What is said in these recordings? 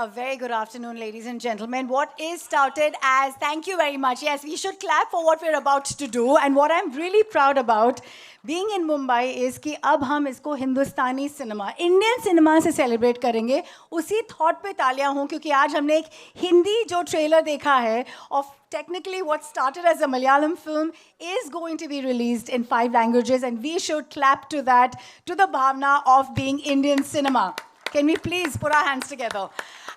A very good afternoon, ladies and gentlemen. What is touted as, thank you very much. Yes, we should clap for what we're about to do. And what I'm really proud about being in Mumbai is कि अब हम इसको हिंदुस्तानी cinema, Indian cinema से celebrate करेंगे. उसी thought पे तालियां हों क्योंकि आज हमने एक हिंदी जो ट्रेलर देखा है of technically what started as a Malayalam film is going to be released in 5 languages, and we should clap to that, to the bhavna of being Indian cinema. Can we please put our hands together?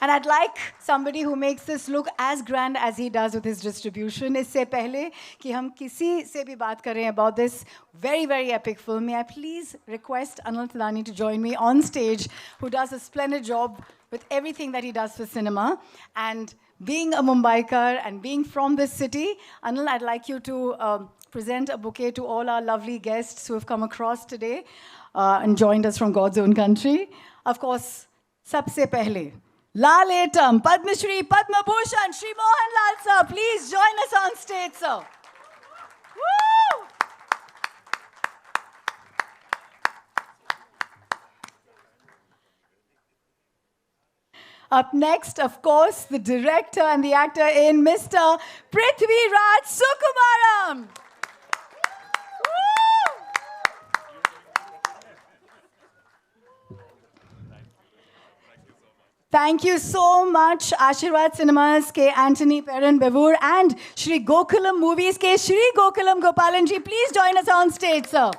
And I'd like somebody who makes this look as grand as he does with his distribution. इससे पहले कि हम किसी से भी बात करें about this very, very epic film, may I please request Anil Thadani to join me on stage, who does a splendid job with everything that he does for cinema. And being a Mumbaikar and being from this city, Anil, I'd like you to present a bouquet to all our lovely guests who have come across today and joined us from God's own country. Of course, सबसे पहले Laletam, Padma Shri, Padma Bhushan, Shri Mohanlal sir, please join us on stage, sir. Woo! Up next, of course, the director and the actor in Mr. Prithvi Raj Sukumaram. Thank you so much, Ashirwad Cinemas ke Anthony Perrin Bevur and Shri Gokulam Movies ke Shri Gokulam Gopalan ji. Please join us on stage, sir.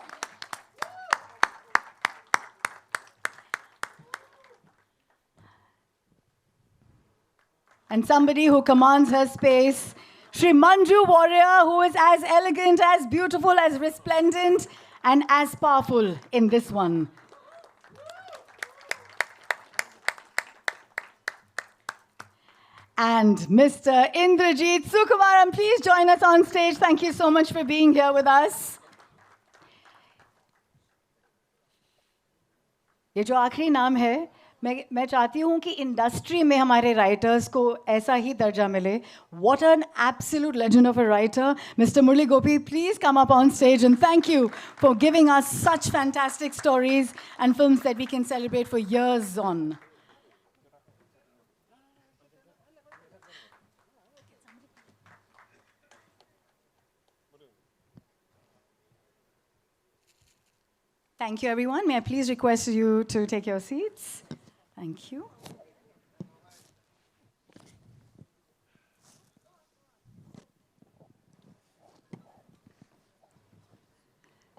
And somebody who commands her space, Shri Manju Warrior, who is as elegant, as beautiful, as resplendent, and as powerful in this one. And Mr. Indrajit Sukumaram, please join us on stage. Thank you so much for being here with us. ये जो आखिरी नाम है, मैं चाहती हूँ कि industry में हमारे राइटर्स को ऐसा ही दर्जा मिले. What an absolute legend of a writer. Mr. Murli Gopi, please come up on stage and thank you for giving us such fantastic stories and films that we can celebrate for years on. Thank you, everyone. May I please request you to take your seats? Thank you.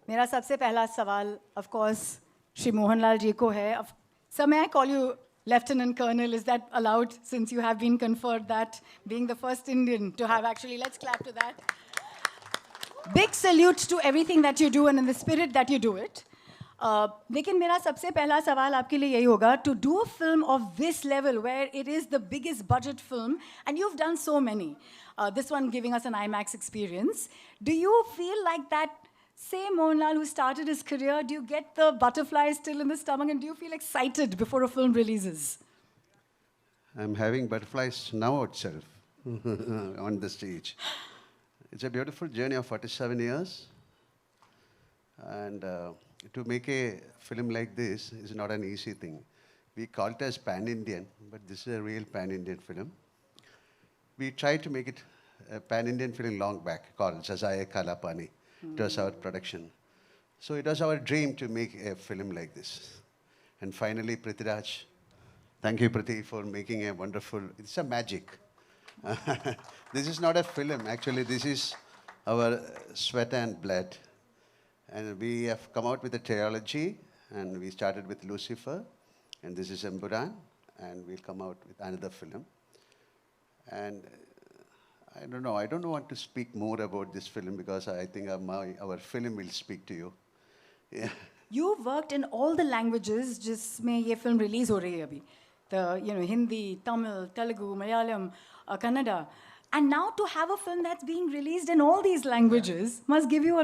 मेरा सबसे पहला सवाल, of course, Shri Mohanlal ji ko hai. Sir, may I call you Lieutenant Colonel? Is that allowed, since you have been conferred that, being the first Indian to have actually? Let's clap to that. Big salute to everything that you do and in the spirit that you do it. लेकिन मेरा सबसे पहला सवाल आपके लिए यही होगा, to do a film of this level where it is the biggest budget film and you've done so many, this one giving us an IMAX experience, do you feel like that same Mohanlal who started his career, do you get the butterflies still in the stomach and do you feel excited before a film releases? I'm having butterflies now itself on the stage. It's a beautiful journey of 47 years, and to make a film like this is not an easy thing. We call it as pan-Indian, but this is a real pan-Indian film. We tried to make it a pan-Indian film long back, called Jazaya Kalapani. It was our production. So it was our dream to make a film like this. And finally, Prithviraj, thank you, Prithi, for making a wonderful, it's a magic. This is not a film, actually, this is our sweat and blood. And we have come out with a trilogy, and we started with Lucifer, and this is Empuraan, and we'll come out with another film. And I don't know, I don't want to speak more about this film because I think our film will speak to you. Yeah. You've worked in all the languages, जिसमें ये film release हो रही है अभी. The Hindi, Tamil, Telugu, Malayalam, Kannada. And now to have a film that's being released in all these languages must give you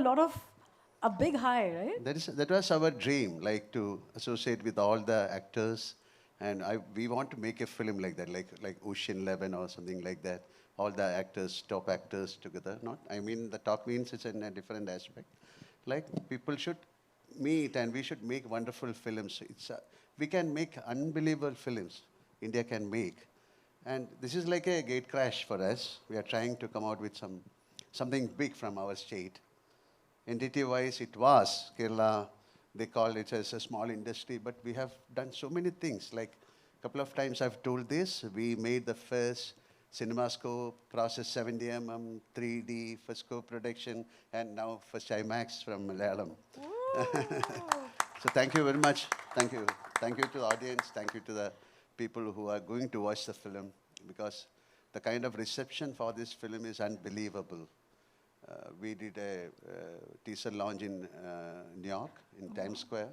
a big high, right? That was our dream, like to associate with all the actors, and we want to make a film like that, like Ocean 11 or something like that. All the actors, top actors together. Not, I mean, the top means it's in a different aspect. Like people should meet, and we should make wonderful films. We can make unbelievable films India can make. And this is like a gate crash for us. We are trying to come out with something big from our state. Entity-wise, it was Kerala. They call it as a small industry, but we have done so many things. Like a couple of times I've told this, we made the first CinemaScope, process 70mm, 3D, first co-production, and now first IMAX from Malayalam. So thank you very much. Thank you. Thank you to the audience. Thank you to the people who are going to watch the film, because the kind of reception for this film is unbelievable. We did a teaser launch in New York, in Times Square.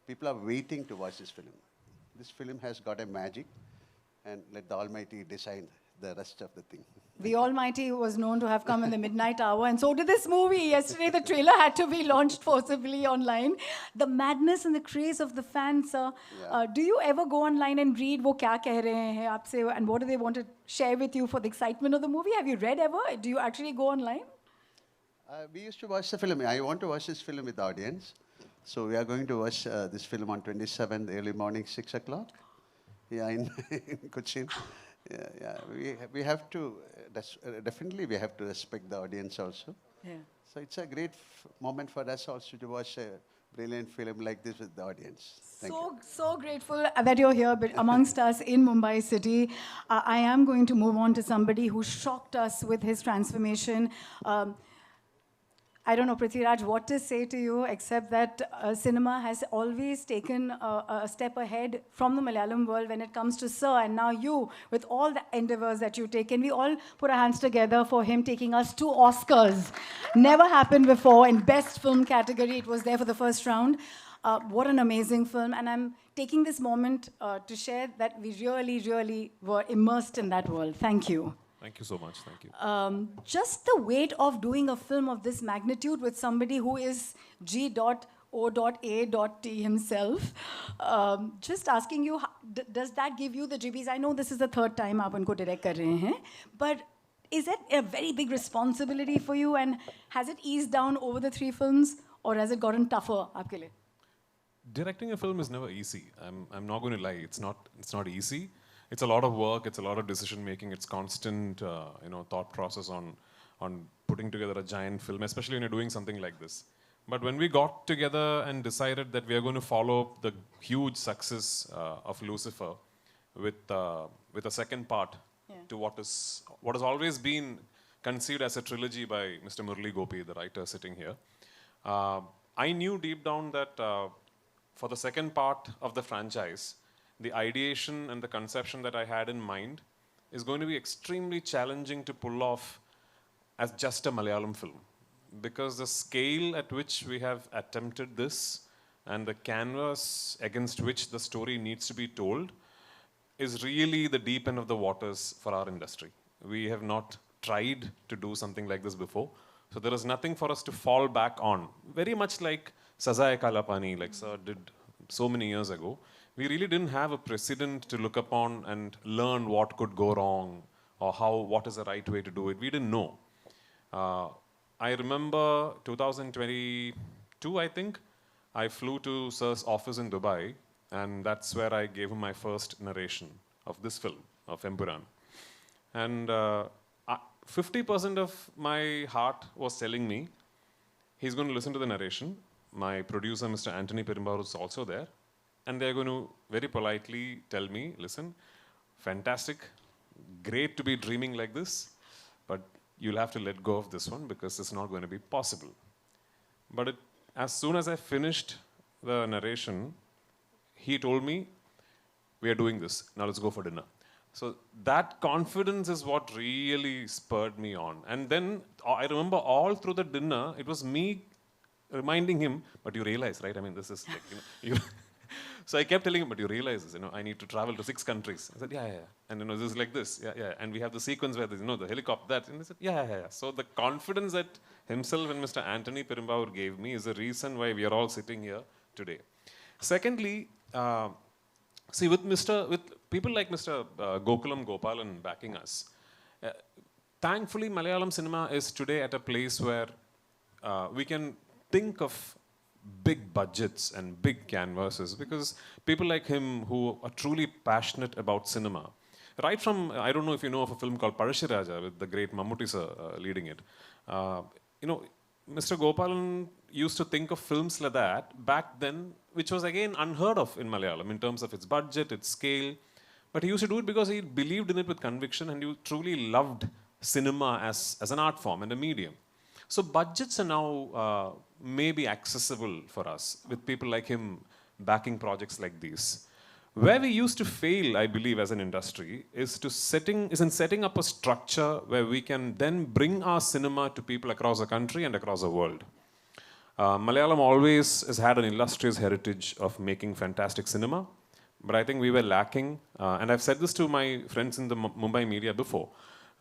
People are waiting to watch this film. This film has got a magic, and let the Almighty decide the rest of the thing. The Almighty was known to have come in the midnight hour, and so did this movie. Yesterday, the trailer had to be launched forcibly online. The madness and the craze of the fans, sir. Yeah. Do you ever go online and read वो क्या कह रहे हैं आपसे, and what do they want to share with you for the excitement of the movie? Have you read ever? Do you actually go online? We used to watch the film. I want to watch this film with the audience. So we are going to watch this film on 27th, early morning, 6 o'clock. Yeah, in Cochin. Yeah. We have to, definitely we have to respect the audience also. Yeah. So it's a great moment for us also to watch a brilliant film like this with the audience. Thank you. So grateful that you're here amongst us in Mumbai city. I am going to move on to somebody who shocked us with his transformation. I don't know, Prithviraj, what to say to you, except that cinema has always taken a step ahead from the Malayalam world when it comes to Sir, and now you, with all the endeavors that you take. Can we all put our hands together for him taking us to Oscars? Never happened before. In Best Film category, it was there for the first round. What an amazing film. And I'm taking this moment to share that we really were immersed in that world. Thank you. Thank you so much. Thank you. Just the weight of doing a film of this magnitude with somebody who is G.O.A.T himself. Just asking you, does that give you the jibbies? I know this is the third time aap unko direct kar rahe hain, but is it a very big responsibility for you, and has it eased down over the 3 films, or has it gotten tougher aapke liye? Directing a film is never easy. I'm not going to lie. It's not easy. It's a lot of work. It's a lot of decision making. It's constant, thought process on putting together a giant film, especially when you're doing something like this. But when we got together and decided that we are going to follow the huge success of Lucifer with a second part to what has always been conceived as a trilogy by Mr. Murali Gopi, the writer sitting here, I knew deep down that for the second part of the franchise, the ideation and the conception that I had in mind is going to be extremely challenging to pull off as just a Malayalam film. Because the scale at which we have attempted this and the canvas against which the story needs to be told is really the deep end of the waters for our industry. We have not tried to do something like this before. So there is nothing for us to fall back on. Very much like Sazae Kalapani, like Sir did so many years ago. We really didn't have a precedent to look upon and learn what could go wrong or what is the right way to do it. We didn't know. I remember 2022, I think, I flew to Sir's office in Dubai, and that's where I gave him my first narration of this film, of Empuraan. And 50% of my heart was telling me, he's going to listen to the narration. My producer, Mr. Anthony Perumbavoor, is also there. And they're going to very politely tell me, listen, fantastic, great to be dreaming like this, but you'll have to let go of this one because it's not going to be possible. But as soon as I finished the narration, he told me, we are doing this, now let's go for dinner. So that confidence is what really spurred me on. And then I remember all through the dinner, it was me reminding him, but you realize, right? I mean, this is like, So I kept telling him, but you realize this, I need to travel to 6 countries. I said, yeah. And this is like this, yeah. And we have the sequence where there's, the helicopter, that. And I said, yeah. So the confidence that himself and Mr. Anthony Perumbavoor gave me is the reason why we are all sitting here today. Secondly, see, with people like Mr. Gokulam Gopalan backing us, thankfully Malayalam cinema is today at a place where we can think of big budgets and big canvases, because people like him who are truly passionate about cinema, right from, I don't know if you know of a film called Parashiraja with the great Mammootty sir leading it. You know, Mr. Gopalan used to think of films like that back then, which was again unheard of in Malayalam in terms of its budget, its scale. But he used to do it because he believed in it with conviction and he truly loved cinema as an art form and a medium. So budgets are now maybe accessible for us with people like him backing projects like these. Where we used to fail, I believe, as an industry, is in setting up a structure where we can then bring our cinema to people across the country and across the world. Malayalam always has had an illustrious heritage of making fantastic cinema, but I think we were lacking, and I've said this to my friends in the Mumbai media before,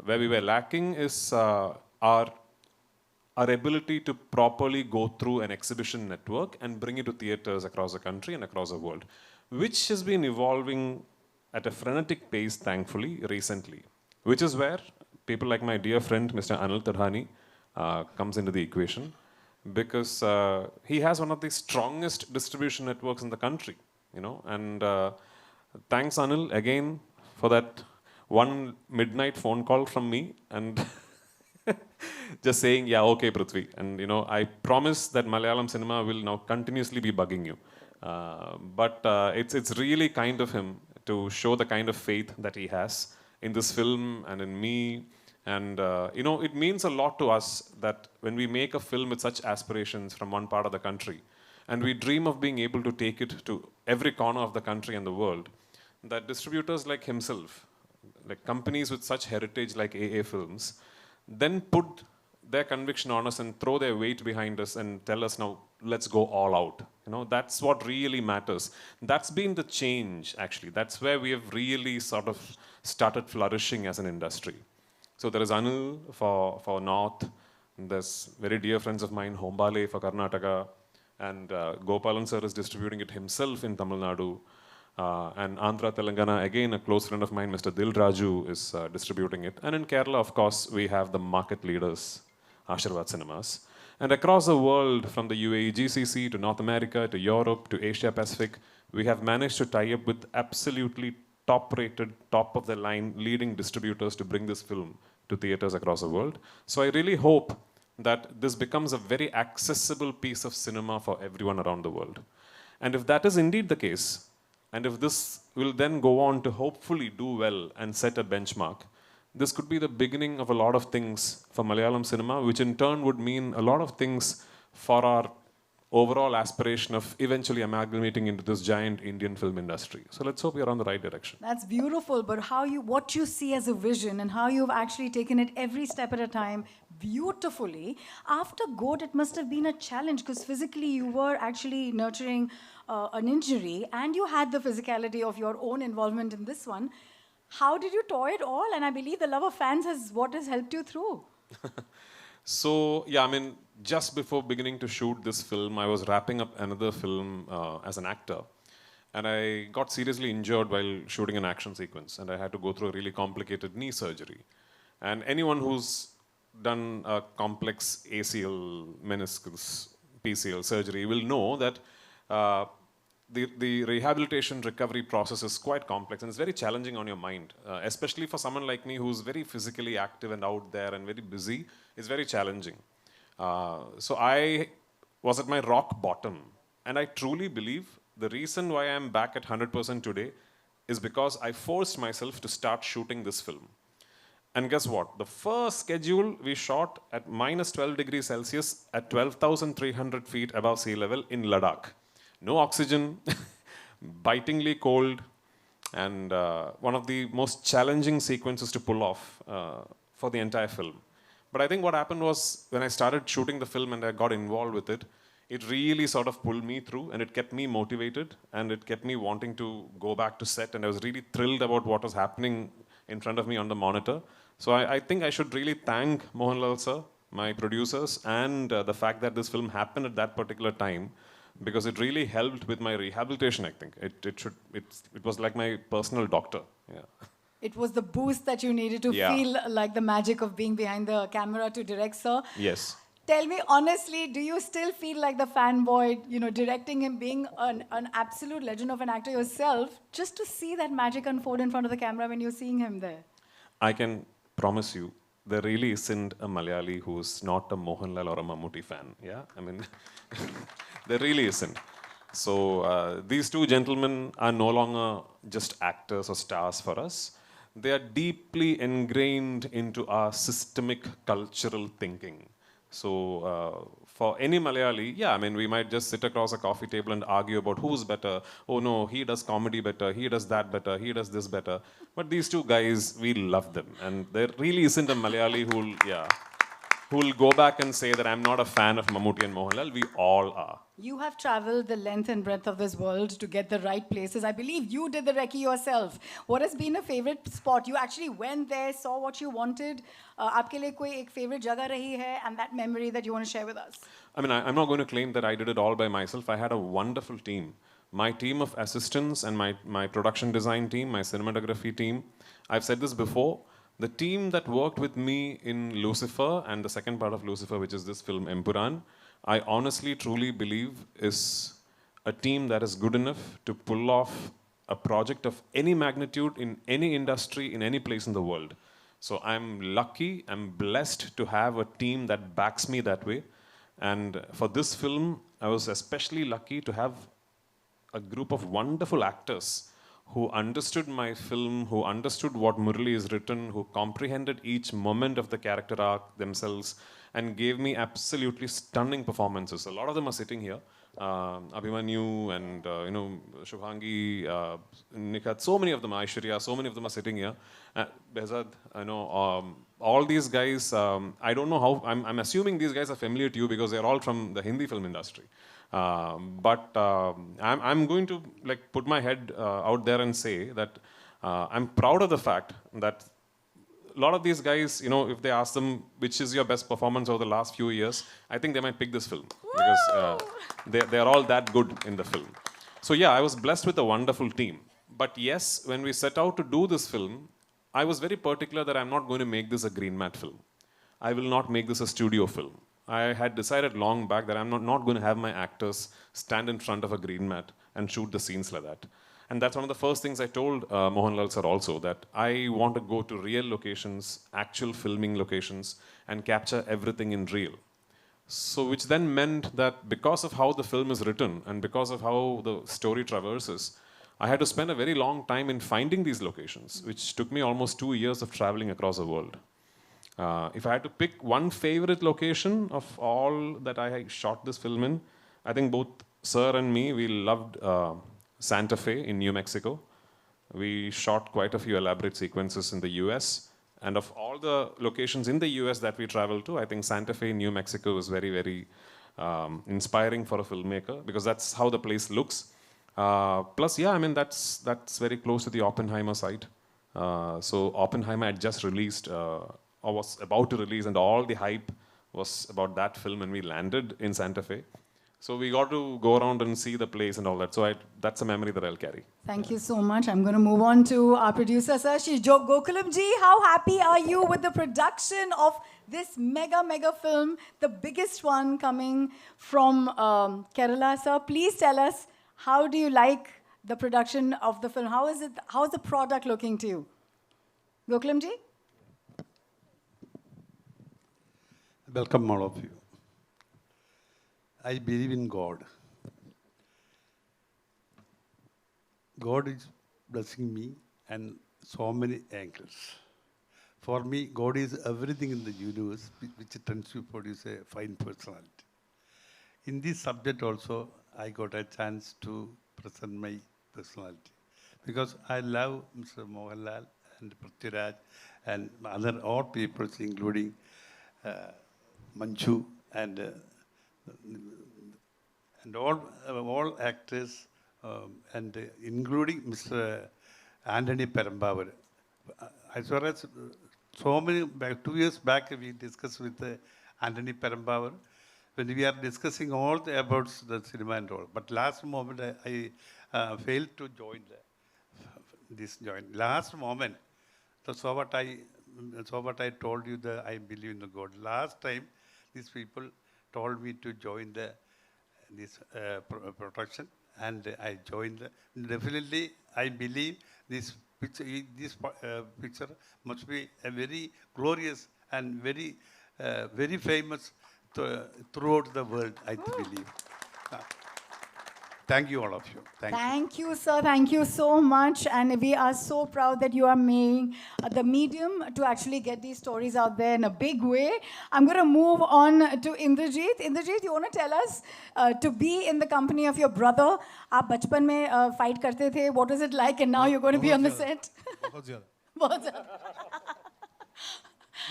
where we were lacking is our ability to properly go through an exhibition network and bring it to theaters across the country and across the world, which has been evolving at a frenetic pace, thankfully, recently, which is where people like my dear friend, Mr. Anil Tadhani, comes into the equation, because he has one of the strongest distribution networks in the country, you know, and thanks, Anil, again, for that one midnight phone call from me, and just saying, yeah, okay, Prithvi. And, you know, I promise that Malayalam cinema will now continuously be bugging you. But it's really kind of him to show the kind of faith that he has in this film and in me. And, you know, it means a lot to us that when we make a film with such aspirations from one part of the country, and we dream of being able to take it to every corner of the country and the world, that distributors like himself, like companies with such heritage like AA Films, then put their conviction on us and throw their weight behind us and tell us, now let's go all out. You know, that's what really matters. That's been the change, actually. That's where we have really sort of started flourishing as an industry. So there is Anil for North, there's very dear friends of mine, Hombale for Karnataka, and Gopalan sir is distributing it himself in Tamil Nadu. And Andhra Telangana, again, a close friend of mine, Mr. Dil Raju, is distributing it. And in Kerala, of course, we have the market leaders, Ashirwad Cinemas. And across the world, from the UAE GCC to North America to Europe to Asia Pacific, we have managed to tie up with absolutely top-rated, top-of-the-line leading distributors to bring this film to theaters across the world. So I really hope that this becomes a very accessible piece of cinema for everyone around the world. And if that is indeed the case, and if this will then go on to hopefully do well and set a benchmark, this could be the beginning of a lot of things for Malayalam cinema, which in turn would mean a lot of things for our overall aspiration of eventually amalgamating into this giant Indian film industry. So let's hope we are on the right direction. That's beautiful, but what you see as a vision and how you've actually taken it every step at a time beautifully. After GOAT, it must have been a challenge because physically you were actually nurturing an injury and you had the physicality of your own involvement in this one. How did you toy it all? And I believe the love of fans is what has helped you through. So, yeah, I mean, just before beginning to shoot this film, I was wrapping up another film as an actor. And I got seriously injured while shooting an action sequence. And I had to go through a really complicated knee surgery. And anyone who's done a complex ACL, meniscus, PCL surgery will know that the rehabilitation recovery process is quite complex and it's very challenging on your mind, especially for someone like me who's very physically active and out there and very busy. It's very challenging. So I was at my rock bottom, and I truly believe the reason why I'm back at 100% today is because I forced myself to start shooting this film. And guess what? The first schedule we shot at minus 12 degrees Celsius at 12,300 feet above sea level in Ladakh. No oxygen, bitingly cold, and one of the most challenging sequences to pull off for the entire film. But I think what happened was when I started shooting the film and I got involved with it, it really sort of pulled me through and it kept me motivated and it kept me wanting to go back to set, and I was really thrilled about what was happening in front of me on the monitor. So I think I should really thank Mohanlal sir, my producers, and the fact that this film happened at that particular time, because it really helped with my rehabilitation, I think. It was like my personal doctor. Yeah. It was the boost that you needed to feel like the magic of being behind the camera to direct, sir. Yes. Tell me honestly, do you still feel like the fanboy, you know, directing him, being an absolute legend of an actor yourself, just to see that magic unfold in front of the camera when you're seeing him there? I can promise you, there really isn't a Malayali who's not a Mohanlal or a Mammootty fan. Yeah, I mean, there really isn't. So these two gentlemen are no longer just actors or stars for us. They are deeply ingrained into our systemic cultural thinking. So for any Malayali, yeah, I mean, we might just sit across a coffee table and argue about who's better. Oh no, he does comedy better, he does that better, he does this better. But these two guys, we love them. And there really isn't a Malayali who'll go back and say that I'm not a fan of Mammootty and Mohanlal. We all are. You have traveled the length and breadth of this world to get the right places. I believe you did the recce yourself. What has been a favorite spot? You actually went there, saw what you wanted. आपके लिए कोई एक favorite जगह रही है, and that memory that you want to share with us? I mean, I'm not going to claim that I did it all by myself. I had a wonderful team. My team of assistants and my production design team, my cinematography team. I've said this before. The team that worked with me in Lucifer and the second part of Lucifer, which is this film, Empuraan, I honestly, truly believe is a team that is good enough to pull off a project of any magnitude in any industry, in any place in the world. So I'm lucky, I'm blessed to have a team that backs me that way. And for this film, I was especially lucky to have a group of wonderful actors who understood my film, who understood what Murali has written, who comprehended each moment of the character arc themselves, and gave me absolutely stunning performances. A lot of them are sitting here. Abhimanyu and Shubhangi, Nikhat, so many of them, Aishwarya, so many of them are sitting here. Behzad, all these guys, I don't know how, I'm assuming these guys are familiar to you because they're all from the Hindi film industry. But I'm going to put my head out there and say that I'm proud of the fact that a lot of these guys, if they ask them which is your best performance over the last few years, I think they might pick this film because they're all that good in the film. So yeah, I was blessed with a wonderful team. But yes, when we set out to do this film, I was very particular that I'm not going to make this a green mat film. I will not make this a studio film. I had decided long back that I'm not going to have my actors stand in front of a green mat and shoot the scenes like that. And that's one of the first things I told Mohanlal sir also, that I want to go to real locations, actual filming locations, and capture everything in real. So which then meant that because of how the film is written and because of how the story traverses, I had to spend a very long time in finding these locations, which took me almost 2 years of traveling across the world. If I had to pick one favorite location of all that I shot this film in, I think both sir and me, we loved Santa Fe in New Mexico. We shot quite a few elaborate sequences in the US. And of all the locations in the US that we traveled to, I think Santa Fe in New Mexico was very, very inspiring for a filmmaker because that's how the place looks. Plus, yeah, I mean, that's very close to the Oppenheimer site. So Oppenheimer had just released, or was about to release, and all the hype was about that film when we landed in Santa Fe. So we got to go around and see the place and all that. So that's a memory that I'll carry. Thank you so much. I'm going to move on to our producer, sir. Gokulam ji, how happy are you with the production of this mega film, the biggest one coming from Kerala, sir? Please tell us, how do you like the production of the film? How is the product looking to you? Gokulam ji? Welcome all of you. I believe in God. God is blessing me and so many angles. For me, God is everything in the universe which tends to produce a fine personality. In this subject also, I got a chance to present my personality because I love Mr. Mohanlal and Prithviraj and other all people, including Manju and all actors, and including Mr. Anthony Perambavar. As far as so many, 2 years back, we discussed with Anthony Perambavar when we are discussing all about the cinema and all. But last moment, I failed to join this joint. Last moment, so what I told you that I believe in the God. Last time, these people told me to join this production, and I joined. Definitely, I believe this picture must be a very glorious and very famous throughout the world, I believe. Uh, Thank you, all of you. Thank you. Thank you, sir. Thank you so much. And we are so proud that you are making the medium to actually get these stories out there in a big way. I'm going to move on to Indrajit. Indrajit, you want to tell us to be in the company of your brother? आप बचपन में fight करते थे. What was it like? And now you're going to be on the set. बहुत ज़्यादा. बहुत ज़्यादा.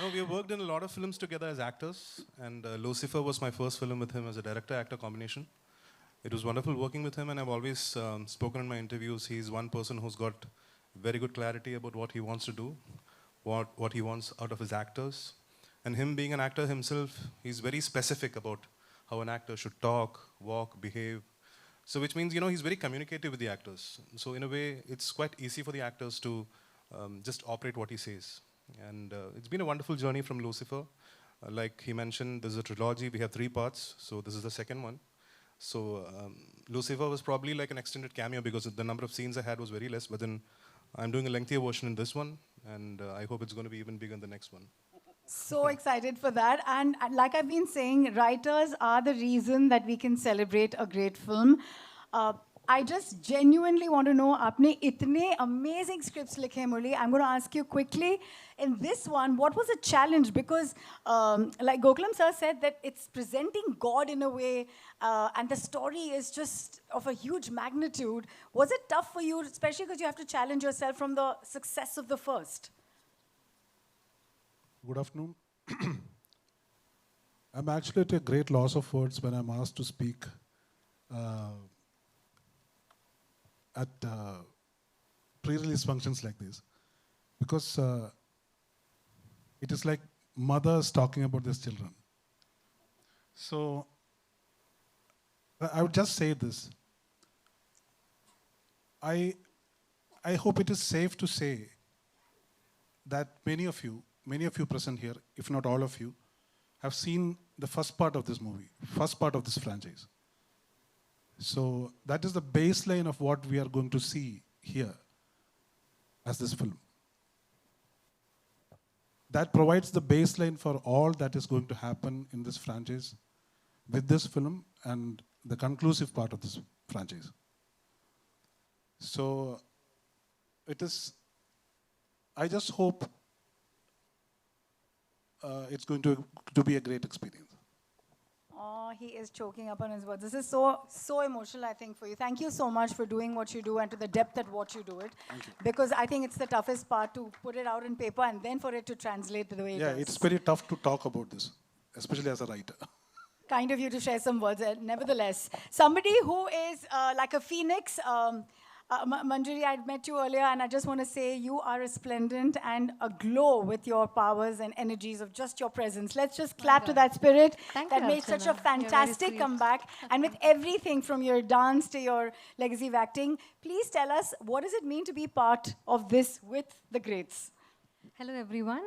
No, we have worked in a lot of films together as actors, and Lucifer was my first film with him as a director-actor combination. It was wonderful working with him, and I've always spoken in my interviews. He's one person who's got very good clarity about what he wants to do, what he wants out of his actors. And him being an actor himself, he's very specific about how an actor should talk, walk, behave. So which means, he's very communicative with the actors. So in a way, it's quite easy for the actors to just operate what he says. And it's been a wonderful journey from Lucifer. Like he mentioned, there's a trilogy. We have 3 parts. So this is the second one. So Lucifer was probably like an extended cameo because the number of scenes I had was very less. But then I'm doing a lengthier version in this one. And I hope it's going to be even bigger in the next one. So excited for that. And like I've been saying, writers are the reason that we can celebrate a great film. I just genuinely want to know, आपने इतने amazing scripts लिखे Murli. I'm going to ask you quickly, in this one, what was a challenge? Because like Gokulam sir said, that it's presenting God in a way, and the story is just of a huge magnitude. Was it tough for you, especially because you have to challenge yourself from the success of the first? Good afternoon. I'm actually at a great loss of words when I'm asked to speak at pre-release functions like this, because it is like mothers talking about their children. So I would just say this. I hope it is safe to say that many of you present here, if not all of you, have seen the first part of this movie, first part of this franchise. So that is the baseline of what we are going to see here as this film. That provides the baseline for all that is going to happen in this franchise with this film and the conclusive part of this franchise. So I just hope it's going to be a great experience. Oh, he is choking up on his words. This is so emotional, I think, for you. Thank you so much for doing what you do and to the depth at what you do it. Thank you. Because I think it's the toughest part to put it out in paper and then for it to translate the way it does. Yeah, it's very tough to talk about this, especially as a writer. Kind of you to share some words. Nevertheless, somebody who is like a phoenix. Manjari, I met you earlier, and I just want to say you are resplendent and aglow with your powers and energies of just your presence. Let's just clap to that spirit that made such a fantastic comeback. And with everything from your dance to your legacy of acting, please tell us, what does it mean to be part of this with the greats? Hello, everyone.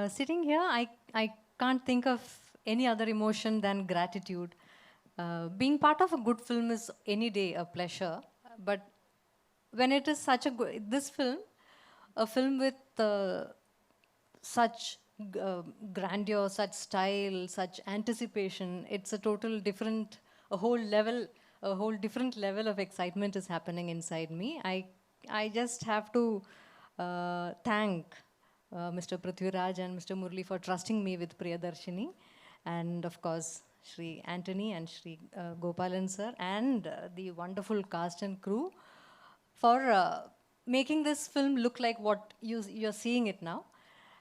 Sitting here, I can't think of any other emotion than gratitude. Being part of a good film is any day a pleasure, but when it is such a good, this film, a film with such grandeur, such style, such anticipation, it's a whole different level of excitement is happening inside me. I just have to thank Mr. Prithviraj and Mr. Murli for trusting me with Priyadarshini, and of course Shri Anthony and Shri Gopalan sir and the wonderful cast and crew for making this film look like what you're seeing it now.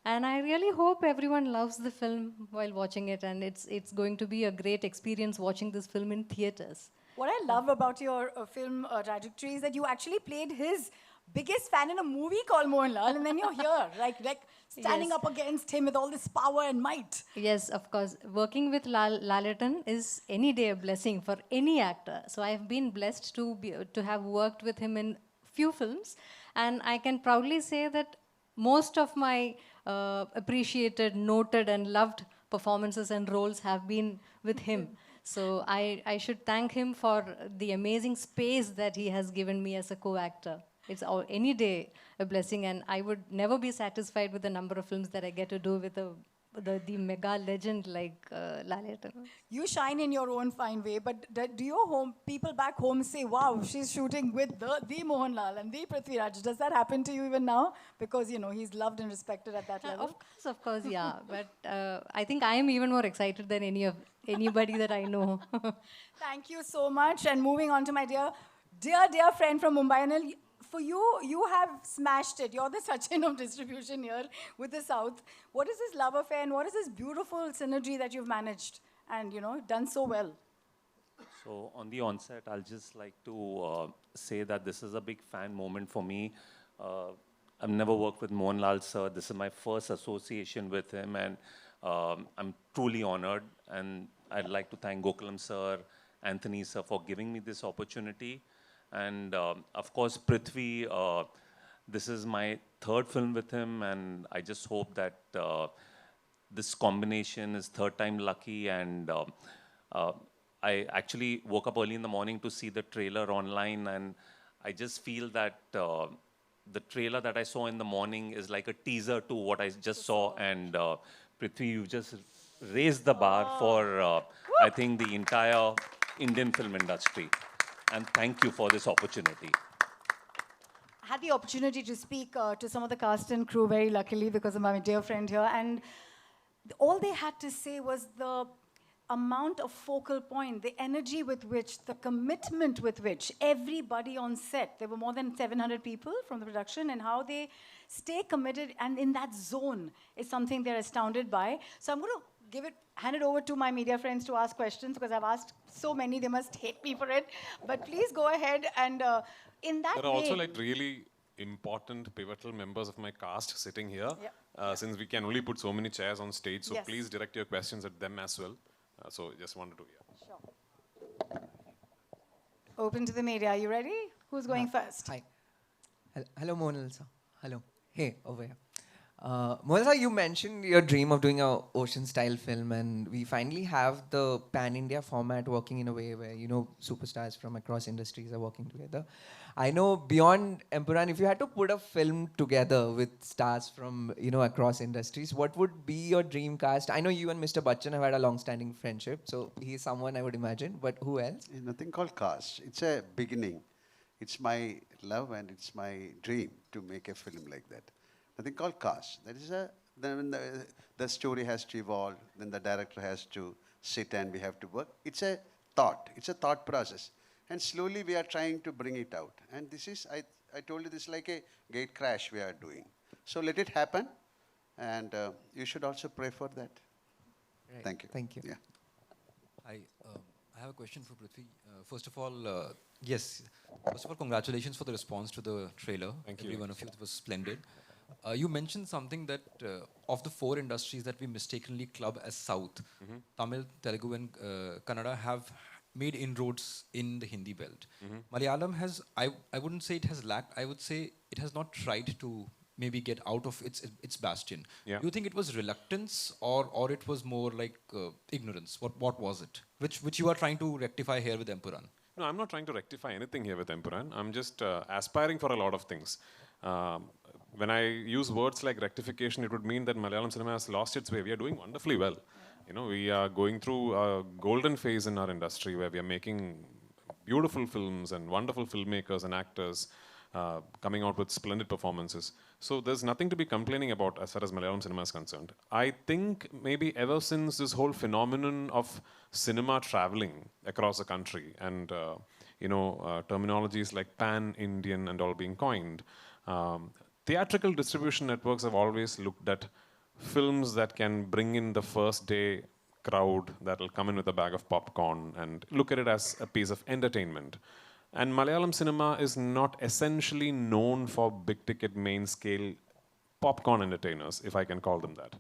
And I really hope everyone loves the film while watching it, and it's going to be a great experience watching this film in theaters. What I love about your film trajectory is that you actually played his biggest fan in a movie called Mohanlal, and then you're here, like standing up against him with all this power and might. Yes, of course. Working with Lalaton is any day a blessing for any actor. So I've been blessed to have worked with him in few films, and I can proudly say that most of my appreciated, noted, and loved performances and roles have been with him. So I should thank him for the amazing space that he has given me as a co-actor. It's any day a blessing, and I would never be satisfied with the number of films that I get to do with the mega legend like Lalita. You shine in your own fine way, but do your people back home say, wow, she's shooting with the Mohanlal and the Prithviraj? Does that happen to you even now? Because, you know, he's loved and respected at that level. Of course, yeah. But I think I am even more excited than anybody that I know. Thank you so much. And moving on to my dear friend from Mumbai, Anil, for you, you have smashed it. You're the Sachin of distribution here with the South. What is this love affair and what is this beautiful synergy that you've managed and, you know, done so well? So on the onset, I'll just like to say that this is a big fan moment for me. I've never worked with Mohanlal sir. This is my first association with him, and I'm truly honored. And I'd like to thank Gokulam sir, Anthony sir for giving me this opportunity. And of course, Prithvi, this is my third film with him, and I just hope that this combination is third time lucky. And I actually woke up early in the morning to see the trailer online, and I just feel that the trailer that I saw in the morning is like a teaser to what I just saw. And Prithvi, you just raised the bar for, I think, the entire Indian film industry. And thank you for this opportunity. I had the opportunity to speak to some of the cast and crew very luckily because of my dear friend here. And all they had to say was the amount of focal point, the energy with which, the commitment with which everybody on set, there were more than 700 people from the production, and how they stay committed and in that zone is something they're astounded by. So I'm going to hand it over to my media friends to ask questions because I've asked so many, they must hate me for it. But please go ahead and in that There are also like really important, pivotal members of my cast sitting here. Since we can only put so many chairs on stage, so please direct your questions at them as well. So just wanted to hear. Sure. Open to the media. Are you ready? Who's going first? Hi. Hello, Mohanlal sir. Hello. Hey, over here. Mohanlal sir, you mentioned your dream of doing a ocean-style film, and we finally have the pan-India format working in a way where, you know, superstars from across industries are working together. I know beyond Empuraan, if you had to put a film together with stars from, you know, across industries, what would be your dream cast? I know you and Mr. Bachchan have had a long-standing friendship, so he's someone I would imagine, but who else? There's nothing called cast. It's a beginning. It's my love and it's my dream to make a film like that. Nothing called cast. That is then the story has to evolve, then the director has to sit and we have to work. It's a thought. It's a thought process. And slowly we are trying to bring it out. And this is, I told you, this is like a gate crash we are doing. So let it happen. And you should also pray for that. Right. Thank you. Thank you. Yeah. I have a question for Prithvi. First of all, congratulations for the response to the trailer. Thank you. Every one of you, it was splendid. You mentioned something that of the four industries that we mistakenly club as South, Tamil, Telugu and Kannada have made inroads in the Hindi belt. Malayalam has, I wouldn't say it has lacked, I would say it has not tried to maybe get out of its bastion. Yeah. Do you think it was reluctance or it was more like ignorance? What was it? Which you are trying to rectify here with Empuraan? No, I'm not trying to rectify anything here with Empuraan. I'm just aspiring for a lot of things. When I use words like rectification, it would mean that Malayalam cinema has lost its way. We are doing wonderfully well. You know, we are going through a golden phase in our industry where we are making beautiful films and wonderful filmmakers and actors coming out with splendid performances. So there's nothing to be complaining about as far as Malayalam cinema is concerned. I think maybe ever since this whole phenomenon of cinema traveling across the country and terminologies like pan-Indian and all being coined, theatrical distribution networks have always looked at films that can bring in the first day crowd that will come in with a bag of popcorn and look at it as a piece of entertainment. And Malayalam cinema is not essentially known for big ticket main scale popcorn entertainers, if I can call them that.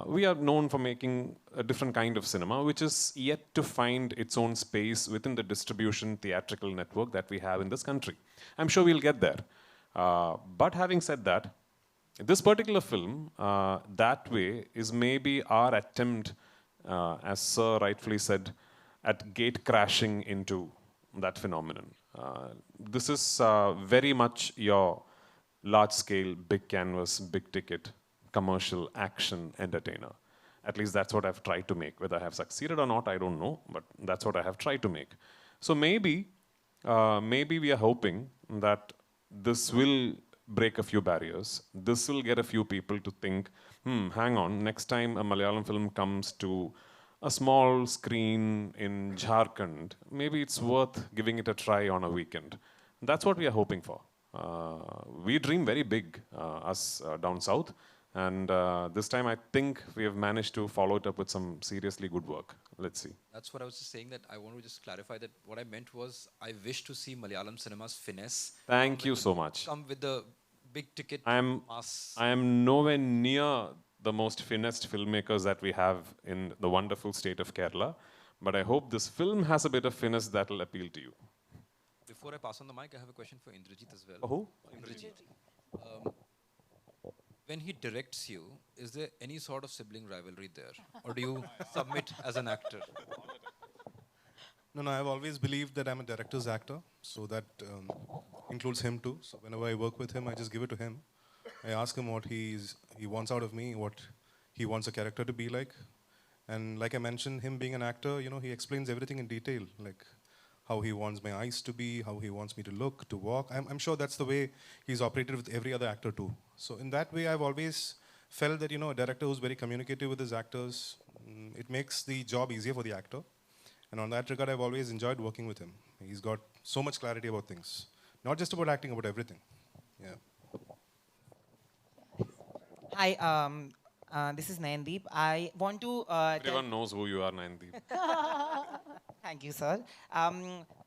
We are known for making a different kind of cinema, which is yet to find its own space within the distribution theatrical network that we have in this country. I'm sure we'll get there. But having said that, this particular film, that way, is maybe our attempt, as Sir rightfully said, at gate crashing into that phenomenon. This is very much your large scale, big canvas, big ticket, commercial action entertainer. At least that's what I've tried to make. Whether I have succeeded or not, I don't know, but that's what I have tried to make. So maybe we are hoping that this will break a few barriers. This will get a few people to think, hang on, next time a Malayalam film comes to a small screen in Jharkhand, maybe it's worth giving it a try on a weekend. That's what we are hoping for. We dream very big, us down south. And this time I think we have managed to follow it up with some seriously good work. Let's see. That's what I was just saying, that I want to just clarify that what I meant was I wish to see Malayalam cinema's finesse. Thank you so much. Come with the big ticket I mass. am nowhere near the most finessed filmmakers that we have in the wonderful state of Kerala. But I hope this film has a bit of finesse that will appeal to you. Before I pass on the mic, I have a question for Indrajit as well. Who? Indrajit. When he directs you, is there any sort of sibling rivalry there? Or do you submit as an actor? No, I've always believed that I'm a director's actor, so that includes him too. So whenever I work with him, I just give it to him. I ask him what he wants out of me, what he wants a character to be like. And like I mentioned, him being an actor, he explains everything in detail, like how he wants my eyes to be, how he wants me to look, to walk. I'm sure that's the way he's operated with every other actor too. So in that way, I've always felt that, a director who's very communicative with his actors, it makes the job easier for the actor. And on that regard, I've always enjoyed working with him. He's got so much clarity about things. Not just about acting, about everything. Yeah. Hi, this is Nayandeep. I want to... Everyone knows who you are, Nayandeep. Thank you, sir.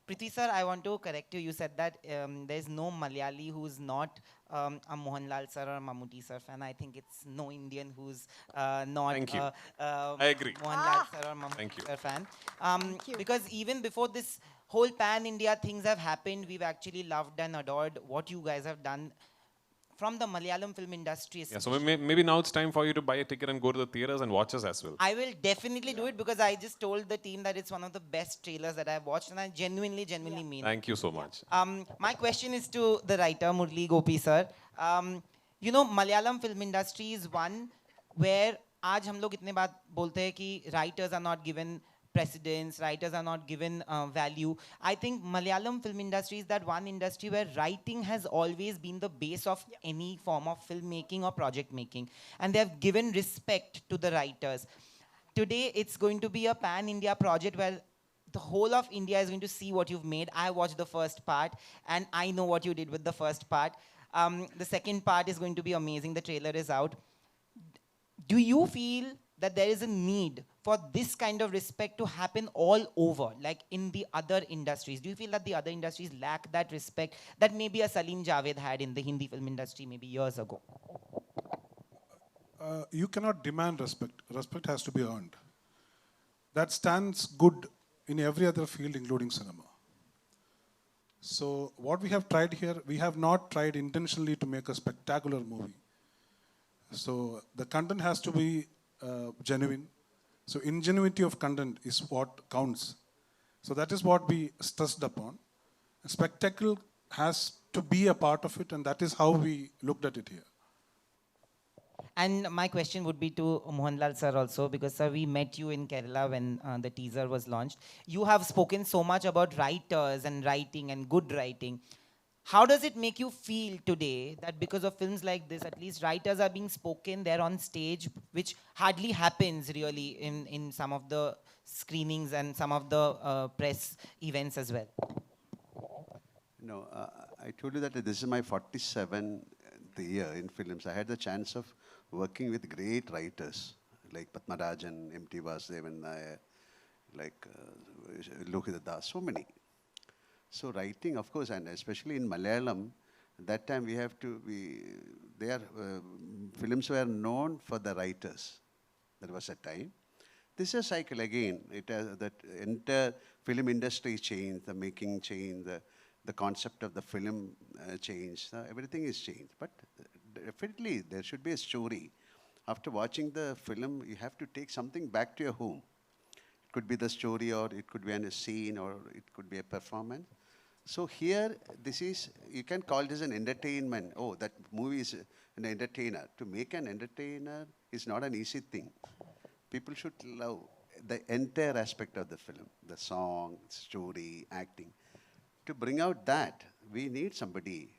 Prithvi sir, I want to correct you. You said that there is no Malayali who's not a Mohanlal sir or a Mammootty sir fan. I think it's no Indian who's not Thank you. I agree. Mohanlal sir or Mammootty sir fan. Because even before this whole pan-India things have happened, we've actually loved and adored what you guys have done from the Malayalam film industry. Yeah, so maybe now it's time for you to buy a ticket and go to the theaters and watch us as well. I will definitely do it because I just told the team that it's one of the best trailers that I've watched and I genuinely mean it. Thank you so much. My question is to the writer, Murli Gopi sir. Malayalam film industry is one where आज हम लोग इतने बात बोलते हैं कि writers are not given precedence, writers are not given value. I think Malayalam film industry is that one industry where writing has always been the base of any form of filmmaking or project making. And they have given respect to the writers. Today, it's going to be a pan-India project where the whole of India is going to see what you've made. I watched the first part, and I know what you did with the first part. The second part is going to be amazing. The trailer is out. Do you feel that there is a need for this kind of respect to happen all over, like in the other industries? Do you feel that the other industries lack that respect that maybe a Salim Javed had in the Hindi film industry maybe years ago? You cannot demand respect. Respect has to be earned. That stands good in every other field, including cinema. So what we have tried here, we have not tried intentionally to make a spectacular movie. So the content has to be genuine. So ingenuity of content is what counts. So that is what we stressed upon. Spectacle has to be a part of it, and that is how we looked at it here. And my question would be to Mohanlal sir also, because sir, we met you in Kerala when the teaser was launched. You have spoken so much about writers and writing and good writing. How does it make you feel today that because of films like this, at least writers are being spoken there on stage, which hardly happens really in some of the screenings and some of the press events as well? No, I told you that this is my 47th year in films. I had the chance of working with great writers like Padmarajan, M.T. Vasudevan Nair, like Lohita Das, so many. So writing, of course, and especially in Malayalam, that time we have to, films were known for the writers. There was a time. This is a cycle again. It has, that entire film industry changed, the making changed, the concept of the film changed. Everything is changed. But definitely there should be a story. After watching the film, you have to take something back to your home. It could be the story, or it could be a scene, or it could be a performance. So here, this is, you can call this an entertainment. Oh, that movie is an entertainer. To make an entertainer is not an easy thing. People should love the entire aspect of the film, the song, story, acting. To bring out that, we need somebody.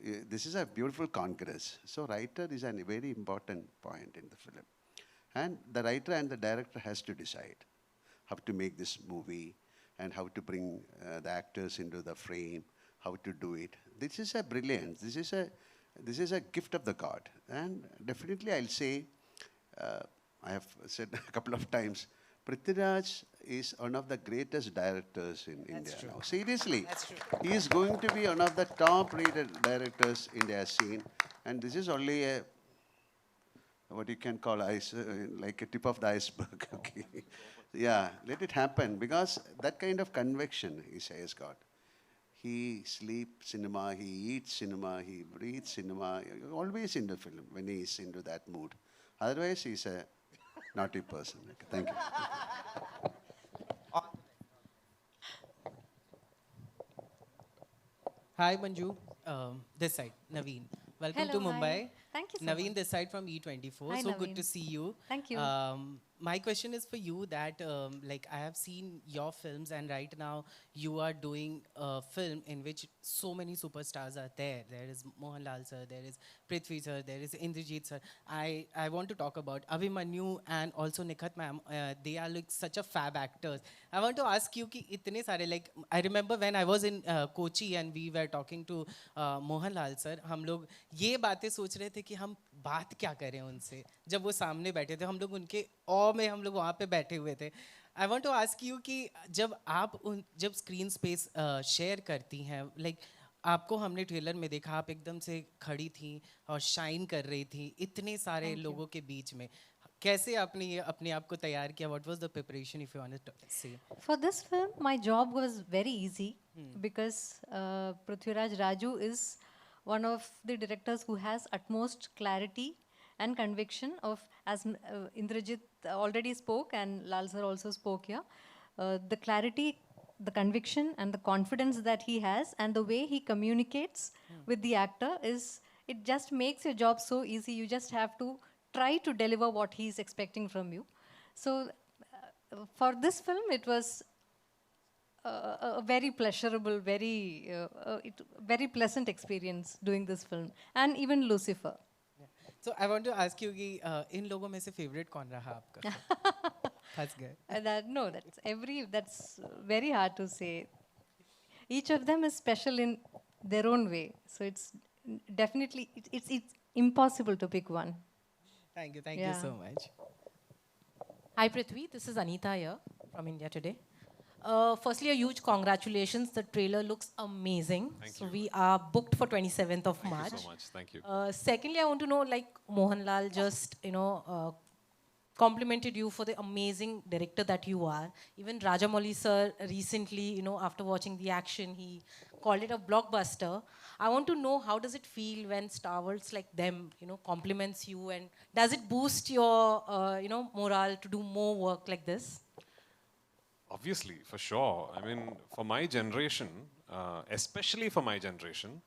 This is a beautiful congress. So writer is a very important point in the film. And the writer and the director has to decide how to make this movie and how to bring the actors into the frame, how to do it. This is a brilliance. This is a gift of the God. And definitely I'll say, I have said a couple of times, Prithviraj is one of the greatest directors in India now. Seriously, he is going to be one of the top-rated directors India has seen, and this is only a what you can call like a tip of the iceberg. Okay, yeah, let it happen, because that kind of conviction he has got. He sleeps cinema, he eats cinema, he breathes cinema. Always in the film when he is into that mood. Otherwise, he's a naughty person. Okay, thank you. Hi, Manju. This side, Naveen. Welcome Hello, to hi. Mumbai. Thank you so Naveen, much. this side from E24. Hi, So Naveen. good to see you. Thank you. My question is for you that, like, I have seen your films, and right now you are doing a film in which so many superstars are there. There is Mohanlal sir, there is Prithvi sir, there is Indrajit sir. I want to talk about Abhimanyu and also Nikhat ma'am. They are like such a fab actors. I want to ask you ki itne sare, like, I remember when I was in Kochi and we were talking to Mohanlal sir, हम लोग ये बातें सोच रहे थे कि हम बात क्या करें उनसे जब वो सामने बैठे थे हम लोग उनके ऑ में हम लोग वहाँ पे बैठे हुए थे I want to ask you कि जब स्क्रीन स्पेस शेयर करती हैं लाइक आपको हमने ट्रेलर में देखा आप एकदम से खड़ी थी और शाइन कर रही थी इतने सारे लोगों के बीच में कैसे आपने ये अपने आप को तैयार किया what was the preparation if you want to say For this film, my job was very easy because Prithviraj Raju is one of the directors who has utmost clarity and conviction of, as Indrajit already spoke and Lal sir also spoke here, the clarity, the conviction and the confidence that he has and the way he communicates with the actor it just makes your job so easy. You just have to try to deliver what he is expecting from you. So for this film, it was a very pleasurable, very pleasant experience doing this film, and even Lucifer. So I want to ask you कि इन लोगों में से favorite कौन रहा आपका? फंस गए. That's very hard to say. Each of them is special in their own way. So it's definitely it's impossible to pick one. Thank you so much. Hi Prithvi, this is Anita here from India Today. Firstly, a huge congratulations. The trailer looks amazing. Thank so you. we are booked for 27th of Thank March. you so much. Thank you. Secondly, I want to know, like Mohanlal just, complimented you for the amazing director that you are. Even Rajamouli sir recently, after watching the action, he called it a blockbuster. I want to know, how does it feel when stalwarts like them, compliments you, and does it boost your, morale to do more work like this? Obviously, for sure. I mean, for my generation, especially for my generation,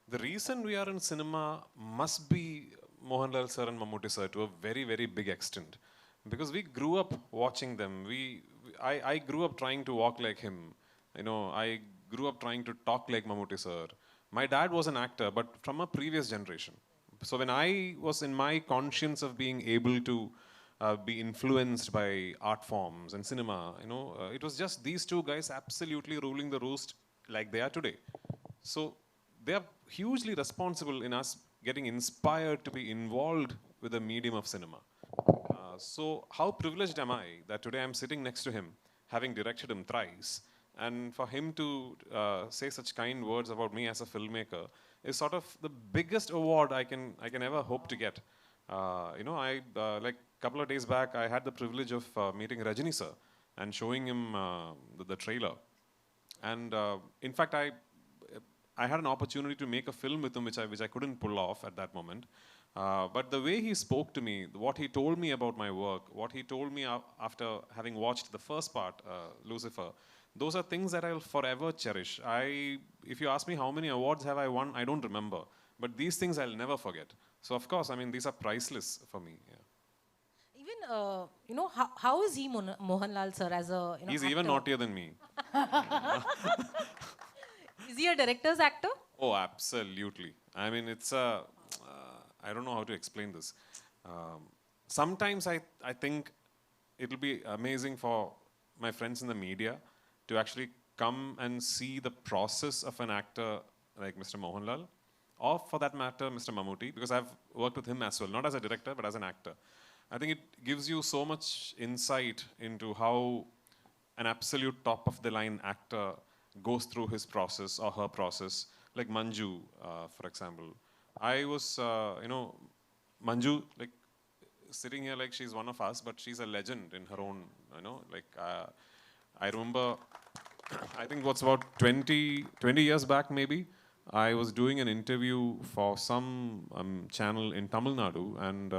the reason we are in cinema must be Mohanlal sir and Mammootty sir to a very, very big extent. Because we grew up watching them. I grew up trying to walk like him. I grew up trying to talk like Mammootty sir. My dad was an actor, but from a previous generation. So when I was in my conscience of being able to be influenced by art forms and cinema, it was just these two guys absolutely ruling the roost like they are today. So they are hugely responsible in us getting inspired to be involved with the medium of cinema. So how privileged am I that today I'm sitting next to him, having directed him thrice, and for him to say such kind words about me as a filmmaker is sort of the biggest award I can ever hope to get. Like a couple of days back, I had the privilege of meeting Rajini sir and showing him the trailer. And in fact, I had an opportunity to make a film with him, which I couldn't pull off at that moment. But the way he spoke to me, what he told me about my work, what he told me after having watched the first part, Lucifer, those are things that I'll forever cherish. If you ask me how many awards have I won, I don't remember. But these things I'll never forget. So of course, I mean, these are priceless for me. Yeah. Even, how is he Mohanlal sir as a, He's actor? even naughtier than me. Is he a director's actor? Oh, absolutely. I mean, it's a, I don't know how to explain this. Sometimes I think it'll be amazing for my friends in the media to actually come and see the process of an actor like Mr. Mohanlal, or for that matter, Mr. Mammootty, because I've worked with him as well, not as a director, but as an actor. I think it gives you so much insight into how an absolute top-of-the-line actor goes through his process or her process, like Manju, for example. I was, Manju, like, sitting here like she's one of us, but she's a legend in her own, I remember, I think what's about 20 years back maybe, I was doing an interview for some channel in Tamil Nadu, and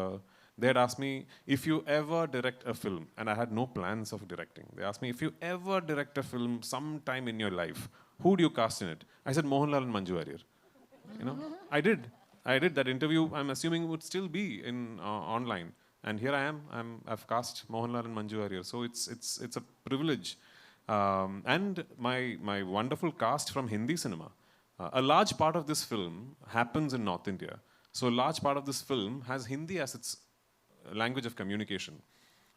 they had asked me, if you ever direct a film, and I had no plans of directing. They asked me, if you ever direct a film sometime in your life, who do you cast in it? I said, Mohanlal and Manju Warrier. I did. That interview, I'm assuming, would still be in online. And here I am. I've cast Mohanlal and Manju Warrier. So it's a privilege. And my wonderful cast from Hindi cinema. A large part of this film happens in North India. So a large part of this film has Hindi as its language of communication.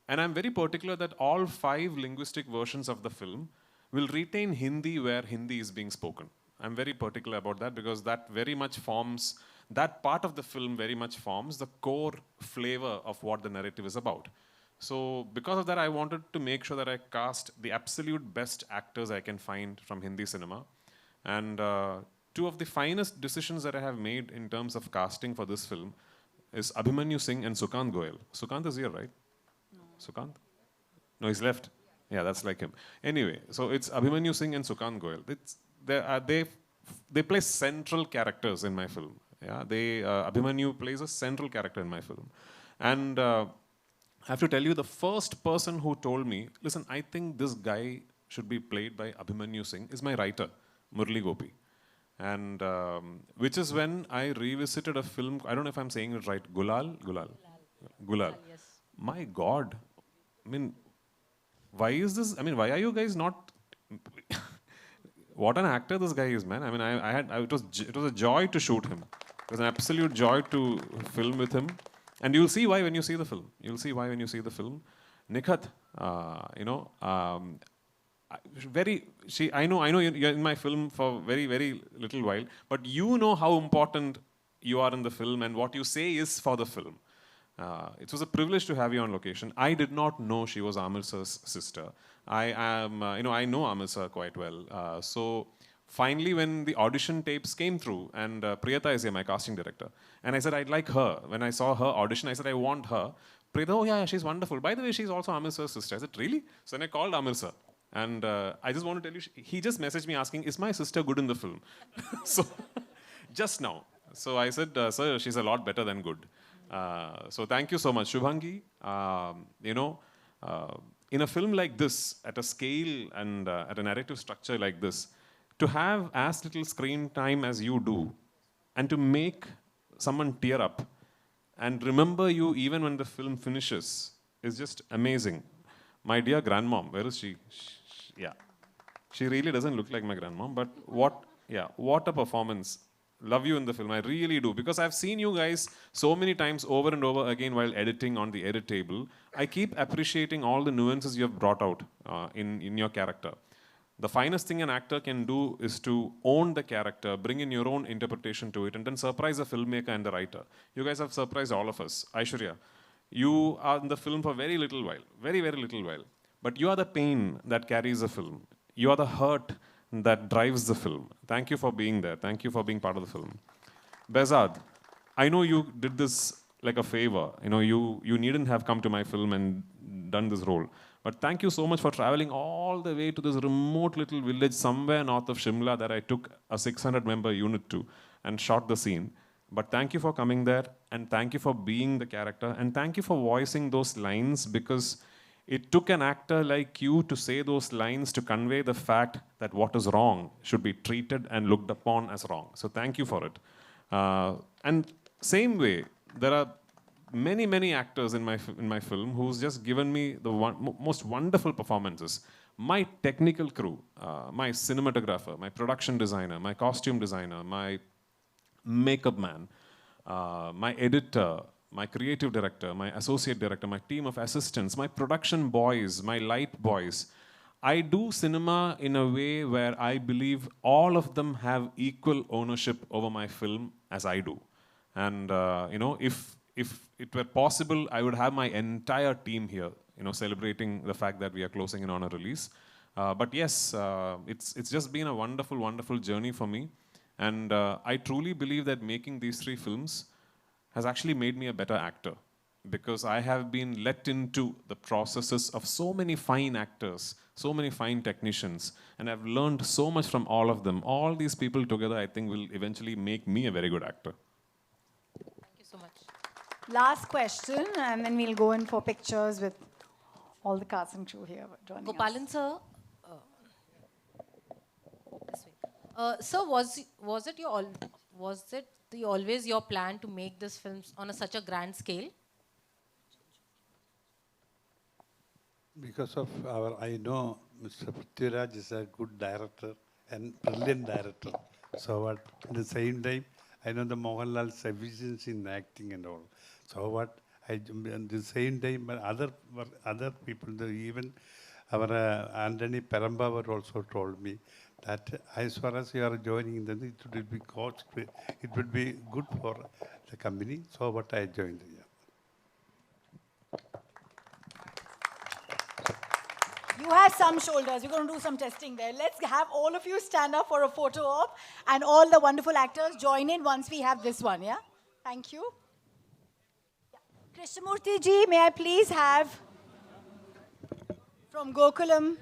And I'm very particular that all 5 linguistic versions of the film will retain Hindi where Hindi is being spoken. I'm very particular about that because that very much forms, that part of the film very much forms the core flavor of what the narrative is about. So because of that, I wanted to make sure that I cast the absolute best actors I can find from Hindi cinema. And 2 of the finest decisions that I have made in terms of casting for this film is Abhimanyu Singh and Sukant Goyal. Sukant is here, right? No. Sukant? No, he's left. Yeah, that's like him. Anyway, so it's Abhimanyu Singh and Sukant Goyal. They play central characters in my film. Yeah, Abhimanyu plays a central character in my film. And I have to tell you, the first person who told me, listen, I think this guy should be played by Abhimanyu Singh is my writer, Murli Gopi. And which is when I revisited a film, I don't know if I'm saying it right, Gulal. Yes. My God, I mean, why is this? I mean, why are you guys not? What an actor this guy is, man. I mean, it was a joy to shoot him. It was an absolute joy to film with him, and you'll see why when you see the film. You'll see why when you see the film. Nikhat, I know you're in my film for very, very little while, but you know how important you are in the film and what you say is for the film. It was a privilege to have you on location. I did not know she was Amir sir's sister. I know Amir sir quite well. So finally, when the audition tapes came through, and Priyata is here, my casting director, and I said, I'd like her. When I saw her audition, I said, I want her. Priyata, oh yeah, she's wonderful. By the way, she's also Amir sir's sister. I said, really? So then I called Amir sir. And I just want to tell you, he just messaged me asking, is my sister good in the film? So, just now. So I said, sir, she's a lot better than good. So thank you so much. Shubhangi, in a film like this, at a scale and at a narrative structure like this, to have as little screen time as you do, and to make someone tear up, and remember you even when the film finishes, is just amazing. My dear grandmom, where is she? Yeah. She really doesn't look like my grandmom, but what a performance. Love you in the film, I really do. Because I've seen you guys so many times over and over again while editing on the edit table. I keep appreciating all the nuances you have brought out in your character. The finest thing an actor can do is to own the character, bring in your own interpretation to it, and then surprise the filmmaker and the writer. You guys have surprised all of us. Aishwarya, you are in the film for very little while, very, very little while. But you are the pain that carries the film. You are the hurt that drives the film. Thank you for being there. Thank you for being part of the film. Behzad, I know you did this like a favor. You needn't have come to my film and done this role. But thank you so much for traveling all the way to this remote little village somewhere north of Shimla that I took a 600-member unit to and shot the scene. But thank you for coming there, and thank you for being the character, and thank you for voicing those lines, because it took an actor like you to say those lines to convey the fact that what is wrong should be treated and looked upon as wrong. So thank you for it. And same way, there are many actors in my film who's just given me the most wonderful performances. My technical crew, my cinematographer, my production designer, my costume designer, my makeup man, my editor, my creative director, my associate director, my team of assistants, my production boys, my light boys. I do cinema in a way where I believe all of them have equal ownership over my film as I do. And if it were possible, I would have my entire team here, celebrating the fact that we are closing in on a release. But yes, it's just been a wonderful journey for me. And I truly believe that making these 3 films has actually made me a better actor, because I have been let into the processes of so many fine actors, so many fine technicians, and I've learned so much from all of them. All these people together, I think, will eventually make me a very good actor. Thank you so much. Last question, and then we'll go in for pictures with all the cast and crew here joining us. Gopalan sir, this way. Sir, was it always your plan to make this film on such a grand scale? Because of I know Mr. Prithviraj is a good director and brilliant director. So at the same time, I know the Mohanlal's efficiency in acting and all. So at the same time, other people, even our Anthony Perambawar also told me that as far as you are joining, then it will be it would be good for the company. So what I joined here. You have some shoulders. We're going to do some testing there. Let's have all of you stand up for a photo op, and all the wonderful actors join in once we have this one, yeah? Thank you. Krishnamurti ji, may I please have from Gokulam